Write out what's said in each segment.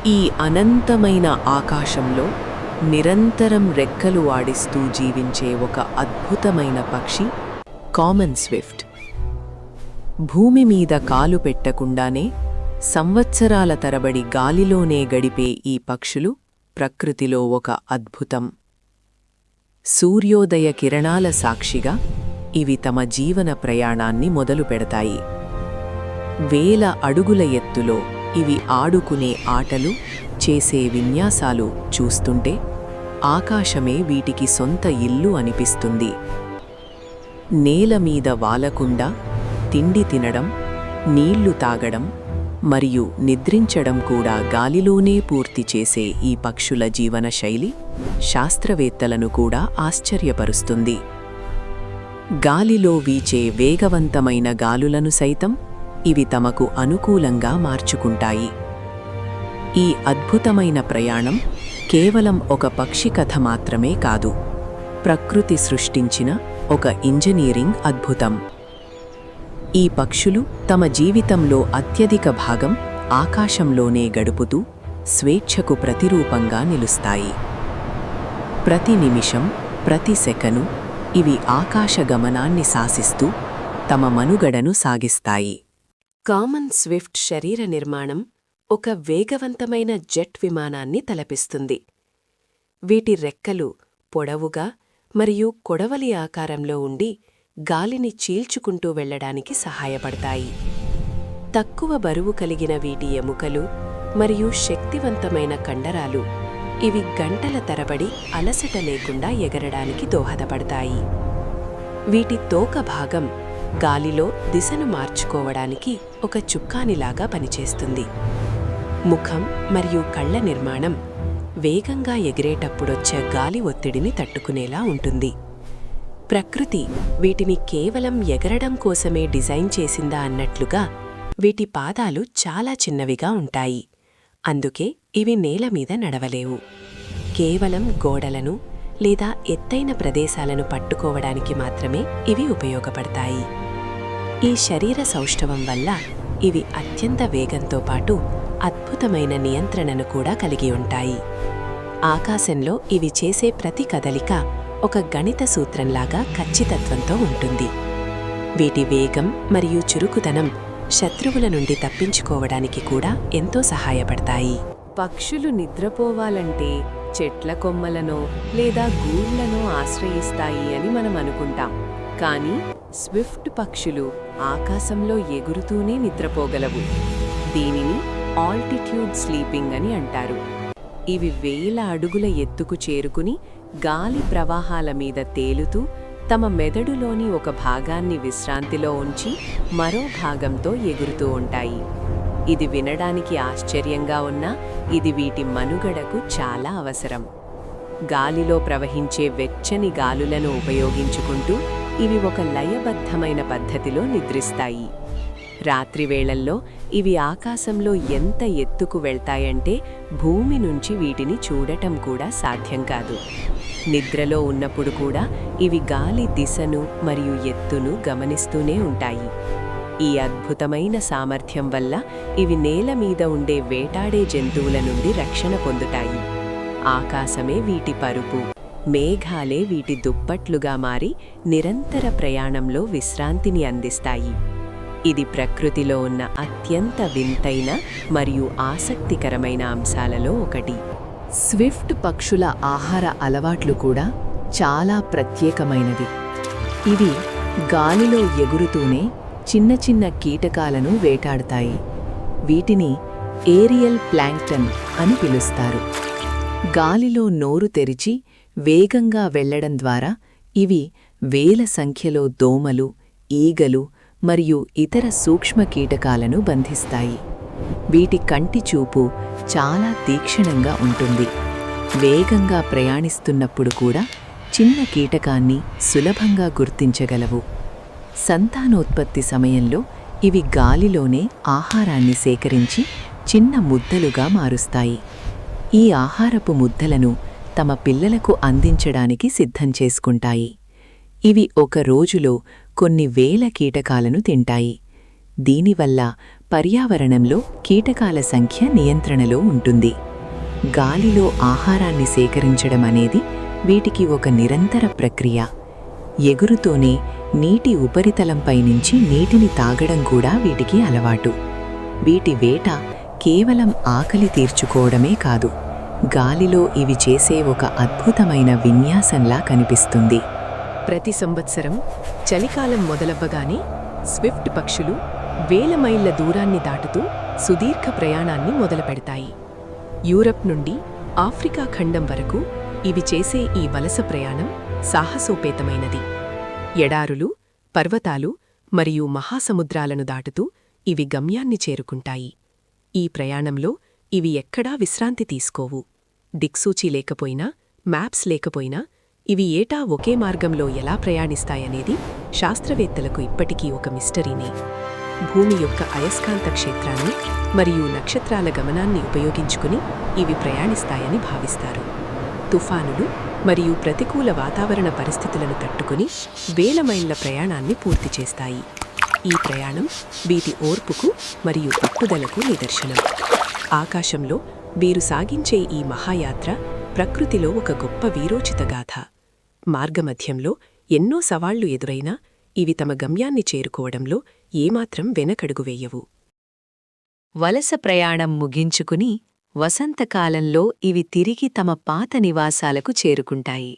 ఈ అనంతమైన ఆకాశంలో నిరంతరం రెక్కలు ఆడిస్తూ జీవించే ఒక అద్భుతమైన పక్షి కామన్ స్విఫ్ట్. భూమి మీద కాలు పెట్టకుండానే సంవత్సరాల తరబడి గాలిలోనే గడిపే ఈ పక్షులు ప్రకృతిలో ఒక అద్భుతం. సూర్యోదయ కిరణాల సాక్షిగా ఇవి తమ జీవన ప్రయాణాన్ని మొదలుపెడతాయి. వేల అడుగుల ఎత్తులో ఇవి ఆడుకునే ఆటలు, చేసే విన్యాసాలు చూస్తుంటే ఆకాశమే వీటికి సొంత ఇల్లు అనిపిస్తుంది. నేలమీద వాలకుండా తిండి తినడం, నీళ్లు తాగడం మరియు నిద్రించడం కూడా గాలిలోనే పూర్తి చేసే ఈ పక్షుల జీవనశైలి శాస్త్రవేత్తలను కూడా ఆశ్చర్యపరుస్తుంది. గాలిలో వీచే వేగవంతమైన గాలులను సైతం ఇవి తమకు అనుకూలంగా మార్చుకుంటాయి. ఈ అద్భుతమైన ప్రయాణం కేవలం ఒక పక్షి కథ మాత్రమే కాదు, ప్రకృతి సృష్టించిన ఒక ఇంజనీరింగ్ అద్భుతం. ఈ పక్షులు తమ జీవితంలో అత్యధిక భాగం ఆకాశంలోనే గడుపుతూ స్వేచ్ఛకు ప్రతిరూపంగా నిలుస్తాయి. ప్రతి నిమిషం, ప్రతి సెకను ఇవి ఆకాశగమనాన్ని శాసిస్తూ తమ మనుగడను సాగిస్తాయి. కామన్ స్విఫ్ట్ శరీర నిర్మాణం ఒక వేగవంతమైన జెట్ విమానాన్ని తలపిస్తుంది. వీటి రెక్కలు పొడవుగా మరియు కొడవలి ఆకారంలో ఉండి గాలిని చీల్చుకుంటూ వెళ్లడానికి సహాయపడతాయి. తక్కువ బరువు కలిగిన వీటి ఎముకలు మరియు శక్తివంతమైన కండరాలు ఇవి గంటల తరబడి అలసట లేకుండా ఎగరడానికి దోహదపడతాయి. వీటి తోక భాగం గాలిలో దిశను మార్చుకోవడానికి ఒక చుక్కానిలాగా పనిచేస్తుంది. ముఖం మరియు కళ్ల నిర్మాణం వేగంగా ఎగిరేటప్పుడొచ్చే గాలి ఒత్తిడిని తట్టుకునేలా ఉంటుంది. ప్రకృతి వీటిని కేవలం ఎగరడం కోసమే డిజైన్ చేసిందా అన్నట్లుగా వీటి పాదాలు చాలా చిన్నవిగా ఉంటాయి. అందుకే ఇవి నేలమీద నడవలేవు. కేవలం గోడలను లేదా ఎత్తైన ప్రదేశాలను పట్టుకోవడానికి మాత్రమే ఇవి ఉపయోగపడతాయి. ఈ శరీర సౌష్ఠవం వల్ల ఇవి అత్యంత వేగంతో పాటు అద్భుతమైన నియంత్రణను కూడా కలిగి ఉంటాయి. ఆకాశంలో ఇవి చేసే ప్రతి కదలిక ఒక గణిత సూత్రంలాగా ఖచ్చితత్వంతో ఉంటుంది. వీటి వేగం మరియు చురుకుదనం శత్రువుల నుండి తప్పించుకోవడానికి కూడా ఎంతో సహాయపడతాయి. పక్షులు నిద్రపోవాలంటే చెట్ల కొమ్మలనో లేదా గూళ్లనో ఆశ్రయిస్తాయి అని మనం అనుకుంటాం. కానీ స్విఫ్ట్ పక్షులు ఆకాశంలో ఎగురుతూనే నిద్రపోగలవు. దీనిని ఆల్టిట్యూడ్ స్లీపింగ్ అని అంటారు. ఇవి వేల అడుగుల ఎత్తుకు చేరుకుని గాలి ప్రవాహాల మీద తేలుతూ తమ మెదడులోని ఒక భాగాన్ని విశ్రాంతిలో ఉంచి మరో భాగంతో ఎగురుతూ ఉంటాయి. ఇది వినడానికి ఆశ్చర్యంగా ఉన్నా ఇది వీటి మనుగడకు చాలా అవసరం. గాలిలో ప్రవహించే వెచ్చని గాలులను ఉపయోగించుకుంటూ ఇవి ఒక లయబద్ధమైన పద్ధతిలో నిద్రిస్తాయి. రాత్రివేళల్లో ఇవి ఆకాశంలో ఎంత ఎత్తుకు వెళ్తాయంటే భూమి నుంచి వీటిని చూడటం కూడా సాధ్యం కాదు. నిద్రలో ఉన్నప్పుడు కూడా ఇవి గాలి దిశను మరియు ఎత్తును గమనిస్తూనే ఉంటాయి. ఈ అద్భుతమైన సామర్థ్యం వల్ల ఇవి నేల మీద ఉండే వేటాడే జంతువుల నుండి రక్షణ పొందుతాయి. ఆకాశమే వీటి పరుపు, మేఘాలే వీటి దుప్పట్లుగా మారి నిరంతర ప్రయాణంలో విశ్రాంతిని అందిస్తాయి. ఇది ప్రకృతిలో ఉన్న అత్యంత వింతైన మరియు ఆసక్తికరమైన అంశాలలో ఒకటి. స్విఫ్ట్ పక్షుల ఆహార అలవాట్లు కూడా చాలా ప్రత్యేకమైనవి. ఇవి గాలిలో ఎగురుతూనే చిన్న చిన్న కీటకాలను వేటాడతాయి. వీటిని ఏరియల్ ప్లాంక్టన్ అని పిలుస్తారు. గాలిలో నోరు తెరిచి వేగంగా వెళ్లడం ద్వారా ఇవి వేల సంఖ్యలో దోమలు, ఈగలు మరియు ఇతర సూక్ష్మ కీటకాలను బంధిస్తాయి. వీటి కంటి చూపు చాలా తీక్షణంగా ఉంటుంది. వేగంగా ప్రయాణిస్తున్నప్పుడు కూడా చిన్న కీటకాన్ని సులభంగా గుర్తించగలవు. సంతానోత్పత్తి సమయంలో ఇవి గాలిలోనే ఆహారాన్ని సేకరించి చిన్న ముద్దలుగా మారుస్తాయి. ఈ ఆహారపు ముద్దలను తమ పిల్లలకు అందించడానికి సిద్ధం చేసుకుంటాయి. ఇవి ఒక రోజులో కొన్ని వేల కీటకాలను తింటాయి. దీనివల్ల పర్యావరణంలో కీటకాల సంఖ్య నియంత్రణలో ఉంటుంది. గాలిలో ఆహారాన్ని సేకరించడం అనేది వీటికి ఒక నిరంతర ప్రక్రియ. ఎగురుతోనే నీటి ఉపరితలంపై నుంచి నీటిని తాగడం కూడా వీటికి అలవాటు. వీటి వేట కేవలం ఆకలి తీర్చుకోవడమే కాదు, గాలిలో ఇవి చేసే ఒక అద్భుతమైన విన్యాసంలా కనిపిస్తుంది. ప్రతి సంవత్సరం చలికాలం మొదలవ్వగానే స్విఫ్ట్ పక్షులు వేల మైళ్ల దూరాన్ని దాటుతూ సుదీర్ఘ ప్రయాణాన్ని మొదలుపెడతాయి. యూరప్ నుండి ఆఫ్రికా ఖండం వరకు ఇవి చేసే ఈ వలస ప్రయాణం సాహసోపేతమైనది. ఎడారులు, పర్వతాలు మరియు మహాసముద్రాలను దాటుతూ ఇవి గమ్యాన్ని చేరుకుంటాయి. ఈ ప్రయాణంలో ఇవి ఎక్కడా విశ్రాంతి తీసుకోవు. దిక్సూచి లేకపోయినా, మ్యాప్స్ లేకపోయినా ఇవి ఏటా ఒకే మార్గంలో ఎలా ప్రయాణిస్తాయనేది శాస్త్రవేత్తలకు ఇప్పటికీ ఒక మిస్టరీనే. భూమి యొక్క అయస్కాంత క్షేత్రాన్ని మరియు నక్షత్రాల గమనాన్ని ఉపయోగించుకుని ఇవి ప్రయాణిస్తాయని భావిస్తారు. తుఫానులు మరియు ప్రతికూల వాతావరణ పరిస్థితులను తట్టుకుని వేల మైళ్ల ప్రయాణాన్ని పూర్తి చేస్తాయి. ఈ ప్రయాణం వీటి ఓర్పుకు మరియు పట్టుదలకు నిదర్శనం. ఆకాశంలో వీరు సాగించే ఈ మహాయాత్ర ప్రకృతిలో ఒక గొప్ప వీరోచిత గాథ. మార్గమధ్యంలో ఎన్నో సవాళ్లు ఎదురైనా ఇవి తమ గమ్యాన్ని చేరుకోవడంలో ఏమాత్రం వెనకడుగు వేయవు. వలస ప్రయాణం ముగించుకుని వసంతకాలంలో ఇవి తిరిగి తమ పాత నివాసాలకు చేరుకుంటాయి.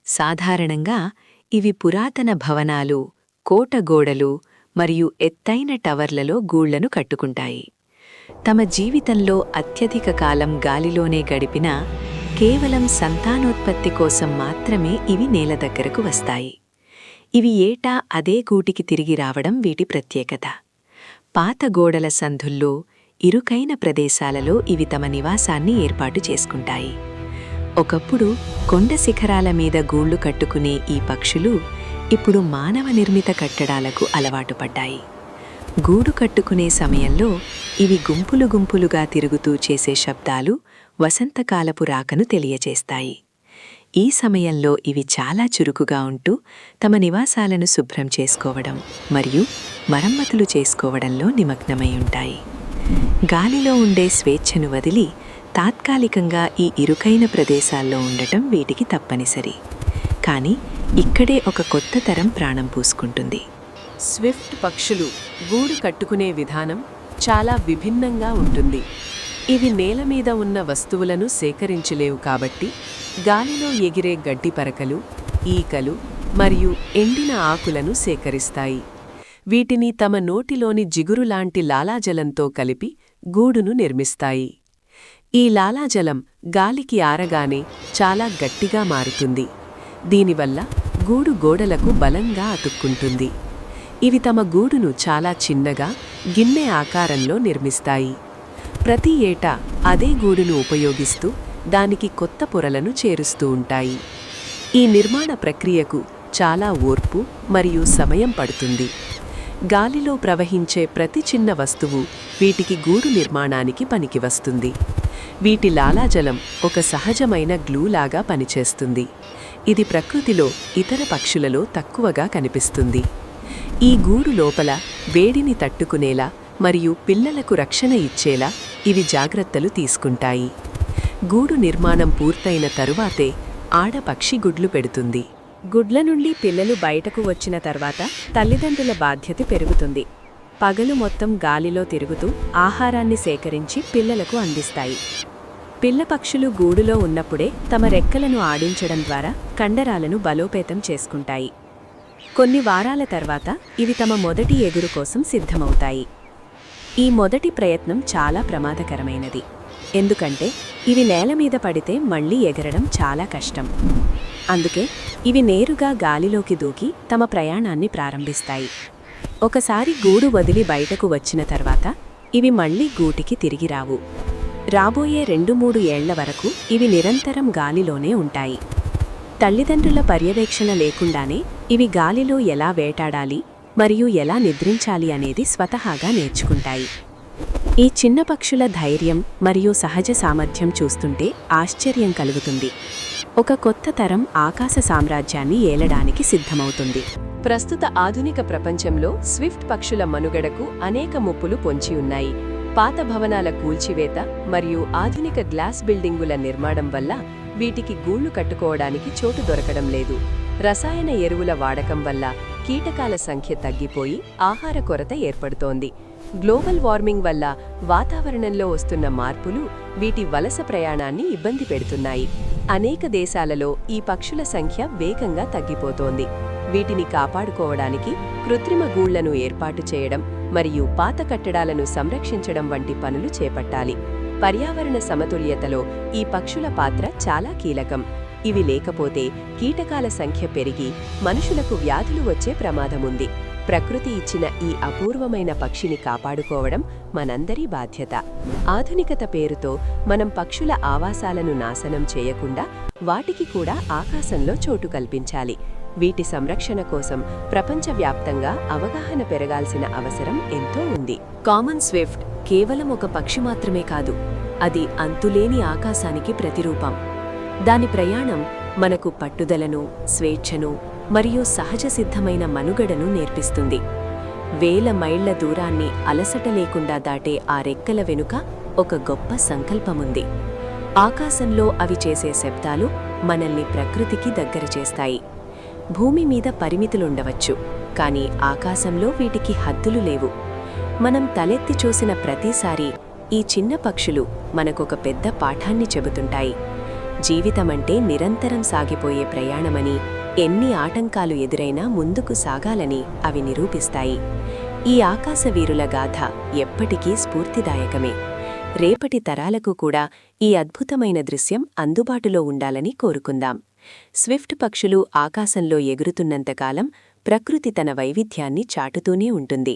సాధారణంగా ఇవి పురాతన భవనాలు, కోటగోడలు మరియు ఎత్తైన టవర్లలో గూళ్లను కట్టుకుంటాయి. తమ జీవితంలో అత్యధిక కాలం గాలిలోనే గడిపినా కేవలం సంతానోత్పత్తి కోసం మాత్రమే ఇవి నేల దగ్గరకు వస్తాయి. ఇవి ఏటా అదే గూటికి తిరిగి రావడం వీటి ప్రత్యేకత. పాత గోడల సందుల్లో, ఇరుకైన ప్రదేశాలలో ఇవి తమ నివాసాన్ని ఏర్పాటు చేసుకుంటాయి. ఒకప్పుడు కొండ శిఖరాల మీద గూళ్లు కట్టుకునే ఈ పక్షులు ఇప్పుడు మానవ నిర్మిత కట్టడాలకు అలవాటు పడ్డాయి. గూడు కట్టుకునే సమయంలో ఇవి గుంపులు గుంపులుగా తిరుగుతూ చేసే శబ్దాలు వసంతకాలపు రాకను తెలియజేస్తాయి. ఈ సమయంలో ఇవి చాలా చురుకుగా ఉంటూ తమ నివాసాలను శుభ్రం చేసుకోవడం మరియు మరమ్మతులు చేసుకోవడంలో నిమగ్నమై ఉంటాయి. గాలిలో ఉండే స్వేచ్ఛను వదిలి తాత్కాలికంగా ఈ ఇరుకైన ప్రదేశాల్లో ఉండటం వీటికి తప్పనిసరి. కానీ ఇక్కడే ఒక కొత్త తరం ప్రాణం పూసుకుంటుంది. స్విఫ్ట్ పక్షులు గూడు కట్టుకునే విధానం చాలా విభిన్నంగా ఉంటుంది. ఇవి నేల మీద ఉన్న వస్తువులను సేకరించలేవు కాబట్టి గాలిలో ఎగిరే గడ్డి పరకలు, ఈకలు మరియు ఎండిన ఆకులను సేకరిస్తాయి. వీటిని తమ నోటిలోని జిగురులాంటి లాలాజలంతో కలిపి గూడును నిర్మిస్తాయి. ఈ లాలాజలం గాలికి ఆరగానే చాలా గట్టిగా మారుతుంది. దీనివల్ల గూడు గోడలకు బలంగా అతుక్కుంటుంది. ఇవి తమ గూడును చాలా చిన్నగా, గిన్నె ఆకారంలో నిర్మిస్తాయి. ప్రతి ఏటా అదే గూడును ఉపయోగిస్తూ దానికి కొత్త పొరలను చేరుస్తూ ఉంటాయి. ఈ నిర్మాణ ప్రక్రియకు చాలా ఓర్పు మరియు సమయం పడుతుంది. గాలిలో ప్రవహించే ప్రతి చిన్న వస్తువు వీటికి గూడు నిర్మాణానికి పనికివస్తుంది. వీటి లాలాజలం ఒక సహజమైన గ్లూలాగా పనిచేస్తుంది. ఇది ప్రకృతిలో ఇతర పక్షులలో తక్కువగా కనిపిస్తుంది. ఈ గూడు లోపల వేడిని తట్టుకునేలా మరియు పిల్లలకు రక్షణ ఇచ్చేలా ఇవి జాగ్రత్తలు తీసుకుంటాయి. గూడు నిర్మాణం పూర్తయిన తరువాతే ఆడపక్షి గుడ్లు పెడుతుంది. గుడ్ల నుండి పిల్లలు బయటకు వచ్చిన తర్వాత తల్లిదండ్రుల బాధ్యత పెరుగుతుంది. పగలు మొత్తం గాలిలో తిరుగుతూ ఆహారాన్ని సేకరించి పిల్లలకు అందిస్తాయి. పిల్లపక్షులు గూడులో ఉన్నప్పుడే తమ రెక్కలను ఆడించడం ద్వారా కండరాలను బలోపేతం చేసుకుంటాయి. కొన్ని వారాల తర్వాత ఇవి తమ మొదటి ఎగురు కోసం సిద్ధమవుతాయి. ఈ మొదటి ప్రయత్నం చాలా ప్రమాదకరమైనది, ఎందుకంటే ఇవి నేల మీద పడితే మళ్లీ ఎగరడం చాలా కష్టం. అందుకే ఇవి నేరుగా గాలిలోకి దూకి తమ ప్రయాణాన్ని ప్రారంభిస్తాయి. ఒకసారి గూడు వదిలి బయటకు వచ్చిన తర్వాత ఇవి మళ్లీ గూటికి తిరిగి రావు. రాబోయే 2-3 ఏళ్ల వరకు ఇవి నిరంతరం గాలిలోనే ఉంటాయి. తల్లిదండ్రుల పర్యవేక్షణ లేకుండానే ఇవి గాలిలో ఎలా వేటాడాలి మరియు ఎలా నిద్రించాలి అనేది స్వతహాగా నేర్చుకుంటాయి. ఈ చిన్న పక్షుల ధైర్యం మరియు సహజ సామర్థ్యం చూస్తుంటే ఆశ్చర్యం కలుగుతుంది. ఒక కొత్త తరం ఆకాశ సామ్రాజ్యాన్ని ఏలడానికి సిద్ధమవుతుంది. ప్రస్తుత ఆధునిక ప్రపంచంలో స్విఫ్ట్ పక్షుల మనుగడకు అనేక ముప్పులు పొంచి ఉన్నాయి. పాత భవనాల కూల్చివేత మరియు ఆధునిక గ్లాస్ బిల్డింగుల నిర్మాణం వల్ల వీటికి గూళ్లు కట్టుకోవడానికి చోటు దొరకడం లేదు. రసాయన ఎరువుల వాడకం వల్ల కీటకాల సంఖ్య తగ్గిపోయి ఆహార కొరత ఏర్పడుతోంది. గ్లోబల్ వార్మింగ్ వల్ల వాతావరణంలో వస్తున్న మార్పులు వీటి వలస ప్రయాణాన్ని ఇబ్బంది పెడుతున్నాయి. అనేక దేశాలలో ఈ పక్షుల సంఖ్య వేగంగా తగ్గిపోతోంది. వీటిని కాపాడుకోవడానికి కృత్రిమ గూళ్లను ఏర్పాటు చేయడం మరియు పాత కట్టడాలను సంరక్షించడం వంటి పనులు చేపట్టాలి. పర్యావరణ సమతుల్యతలో ఈ పక్షుల పాత్ర చాలా కీలకం. ఇవి లేకపోతే కీటకాల సంఖ్య పెరిగి మనుషులకు వ్యాధులు వచ్చే ప్రమాదముంది. ప్రకృతి ఇచ్చిన ఈ అపూర్వమైన పక్షిని కాపాడుకోవడం మనందరి బాధ్యత. ఆధునికత పేరుతో మనం పక్షుల ఆవాసాలను నాశనం చేయకుండా వాటికి కూడా ఆకాశంలో చోటు కల్పించాలి. వీటి సంరక్షణ కోసం ప్రపంచవ్యాప్తంగా అవగాహన పెరగాల్సిన అవసరం ఎంతో ఉంది. కామన్ స్విఫ్ట్ కేవలం ఒక పక్షి మాత్రమే కాదు, అది అంతులేని ఆకాశానికి ప్రతిరూపం. దాని ప్రయాణం మనకు పట్టుదలను, స్వేచ్ఛను మరియు సహజ సిద్ధమైన మనుగడను నేర్పిస్తుంది. వేల మైళ్ల దూరాన్ని అలసట లేకుండా దాటే ఆ రెక్కల వెనుక ఒక గొప్ప సంకల్పముంది. ఆకాశంలో అవి చేసే శబ్దాలు మనల్ని ప్రకృతికి దగ్గర చేస్తాయి. భూమి మీద పరిమితులుండవచ్చు, కానీ ఆకాశంలో వీటికి హద్దులు లేవు. మనం తలెత్తి చూసిన ప్రతిసారీ ఈ చిన్న పక్షులు మనకొక పెద్ద పాఠాన్ని చెబుతుంటాయి. జీవితమంటే నిరంతరం సాగిపోయే ప్రయాణమని, ఎన్ని ఆటంకాలు ఎదురైనా ముందుకు సాగాలని అవి నిరూపిస్తాయి. ఈ ఆకాశవీరుల గాథ ఎప్పటికీ స్ఫూర్తిదాయకమే. రేపటి తరాలకు కూడా ఈ అద్భుతమైన దృశ్యం అందుబాటులో ఉండాలని కోరుకుందాం. స్విఫ్ట్ పక్షులు ఆకాశంలో ఎగురుతున్నంతకాలం ప్రకృతి తన వైవిధ్యాన్ని చాటుతూనే ఉంటుంది.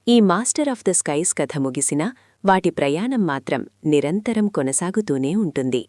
ఈ మాస్టర్ ఆఫ్ ద స్కైస్ కథ ముగిసినా వాటి ప్రయాణం మాత్రం నిరంతరం కొనసాగుతూనే ఉంటుంది.